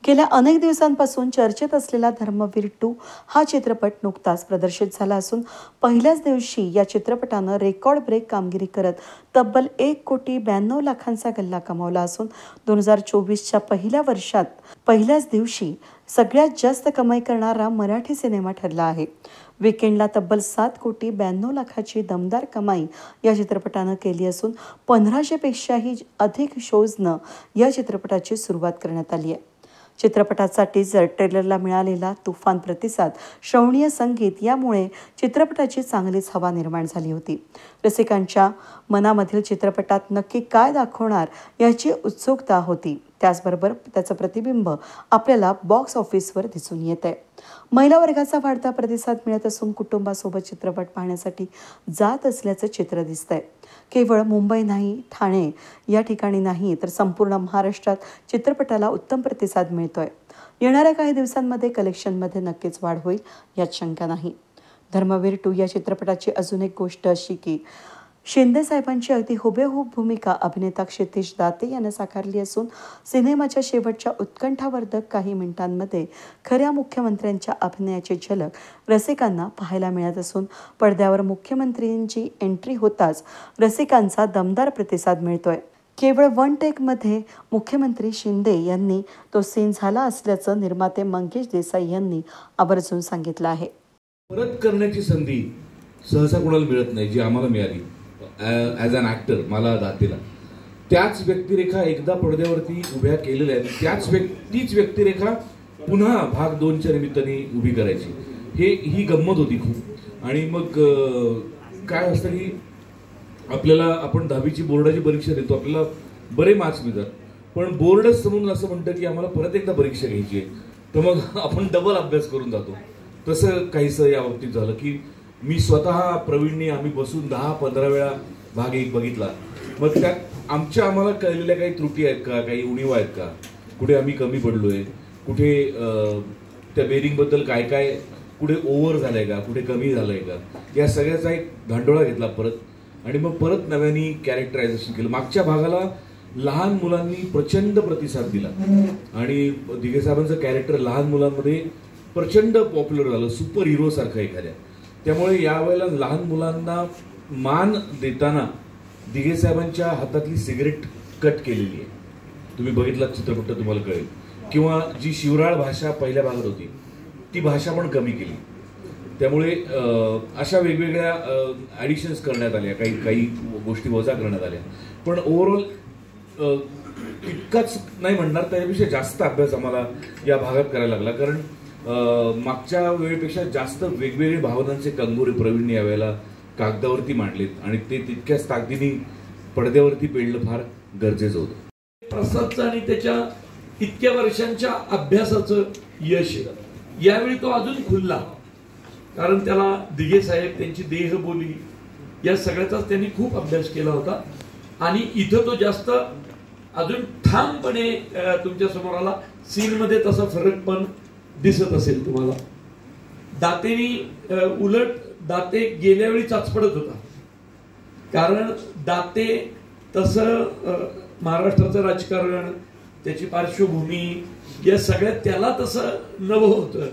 गेल्या अनेक दिवसांपासून चर्चेत असलेला धर्मवीर 2 हा चित्रपट नुकताच प्रदर्शित झाला असून पहिल्याच दिवशी या चित्रपटानं रेकॉर्ड ब्रेक कामगिरी करत तब्बल 1,92,00,000चा गल्ला कमावला असून 2024च्या पहिल्या वर्षात पहिल्याच दिवशी सगळ्यात जास्त कमाई करणारा मराठी सिनेमा ठरला आहे. वीकेंडला तब्बल 7,92,00,000ची दमदार कमाई या चित्रपटानं केली असून 1500 पेक्षाही अधिक शोजनं या चित्रपटाची सुरुवात करण्यात आली आहे. चित्रपटाचा टीजर ट्रेलरला मिळालेला तुफान प्रतिसाद, श्रवणीय संगीत यामुळे चित्रपटाची चांगलीच हवा निर्माण झाली होती. रसिकांच्या मनामधील चित्रपटात नक्की काय दाखवणार याची उत्सुकता होती. त्याचबरोबर त्याचं प्रतिबिंब आपल्याला बॉक्स ऑफिसवर दिसून येत आहे. महिला वर्गाचा वाढता प्रतिसाद मिळत असून कुटुंबासोबत चित्रपट पाहण्यासाठी जात असल्याचं चित्र दिसतंय. केवळ मुंबई नाही, ठाणे या ठिकाणी नाही तर संपूर्ण महाराष्ट्रात चित्रपटाला उत्तम प्रतिसाद मिळतोय. येणाऱ्या काही दिवसांमध्ये कलेक्शनमध्ये नक्कीच वाढ होईल यात शंका नाही. धर्मवीर 2 या चित्रपटाची अजून एक गोष्ट अशी की शिंदे साहेबांची अगदी हुबेहूब भूमिका अभिनेता क्षितिज दाते यानं साकारली असून सिनेमाच्या शेवटच्या उत्कंठावर्धक काही मिनिटांमध्ये खऱ्या मुख्यमंत्र्यांच्या अभिनयाची झलक रसिकांना पाहायला मिळत असून पडद्यावर मुख्यमंत्र्यांची एंट्री होताच रसिकांचा दमदार प्रतिसाद मिळतोय. केवळ वन टेकमध्ये मुख्यमंत्री शिंदे यांनी तो सीन झाला असल्याचं निर्माते मंगेश देसाई यांनी आवर्जून सांगितलं आहे. परत करण्याची संधी सहसा कोणाला मिळत नाही, जी आम्हाला मिळाली ॲज अन ॲक्टर मला दातेला. त्याच व्यक्तिरेखा एकदा पडद्यावरती उभ्या केलेल्या आहेत, तीच व्यक्तिरेखा पुन्हा भाग 2च्या निमित्ताने उभी करायची. ही गंमत होती खूप. आणि मग काय असतं की आपण 10वीची बोर्डाची परीक्षा देतो, आपल्याला बरे मार्क्स मिळतात, पण बोर्डच समजून असं म्हणतं की आम्हाला परत एकदा परीक्षा घ्यायची आहे, तर मग आपण डबल अभ्यास करून जातो. तसं काहीसं या बाबतीत झालं की मी स्वतः प्रवीणने आम्ही बसून 10-15 वेळा भाग 1 बघितला. मग त्यात आम्हाला कळलेल्या काही त्रुटी आहेत का, काही उणीवा आहेत का, कुठे आम्ही कमी पडलोय, कुठे त्या बेरिंगबद्दल काय कुठे ओव्हर झालंय का, कुठे कमी झालंय का, या सगळ्याचा एक धांडोळा घेतला परत. आणि मग परत नव्याने कॅरेक्टरायझेशन केलं. मागच्या भागाला लहान मुलांनी प्रचंड प्रतिसाद दिला आणि दिघे साहेबांचं कॅरेक्टर लहान मुलांमध्ये प्रचंड पॉप्युलर झालं, सुपर हिरो सारखं एखाद्या. त्यामुळे यावेळेला लहान मुलांना मान देताना दिघे साहेबांच्या हातातली सिगरेट कट केलेली आहे. तुम्ही बघितलात चित्रपट तुम्हाला कळेल. किंवा जी शिवराळ भाषा पहिल्या भागात होती ती भाषा पण कमी केली. त्यामुळे अशा वेगवेगळ्या ॲडिशन्स करण्यात आल्या, काही गोष्टी वजा करण्यात आल्या. पण ओव्हरऑल इतकाच नाही म्हणणार, त्यापेक्षा जास्त अभ्यास आम्हाला या भागात करायला लागला. कारण मागच्या वेळेपेक्षा जास्त वेगवेगळे भावनांचे कंगोरे प्रवीणने यावेळेला कागदावरती मांडलेत आणि ते तितक्याच ताकदीने पडद्यावरती पेळणं फार गरजेचं होतं. प्रसादचं आणि त्याच्या इतक्या वर्षांच्या अभ्यासाचं यश आहे. यावेळी तो अजून खुलला, कारण त्याला दिघे साहेब, त्यांची देहबोली या सगळ्याचाच त्यांनी खूप अभ्यास केला होता आणि इथं तो जास्त अजून ठामपणे तुमच्या समोर आला. सीनमध्ये तसा फरक पण दिसत असेल तुम्हाला. दातेनी उलट दाते गेल्या वेळी चाचपडत होता, कारण दाते तसं महाराष्ट्राचं राजकारण, त्याची पार्श्वभूमी या सगळ्यात त्याला तसं नवं होतं.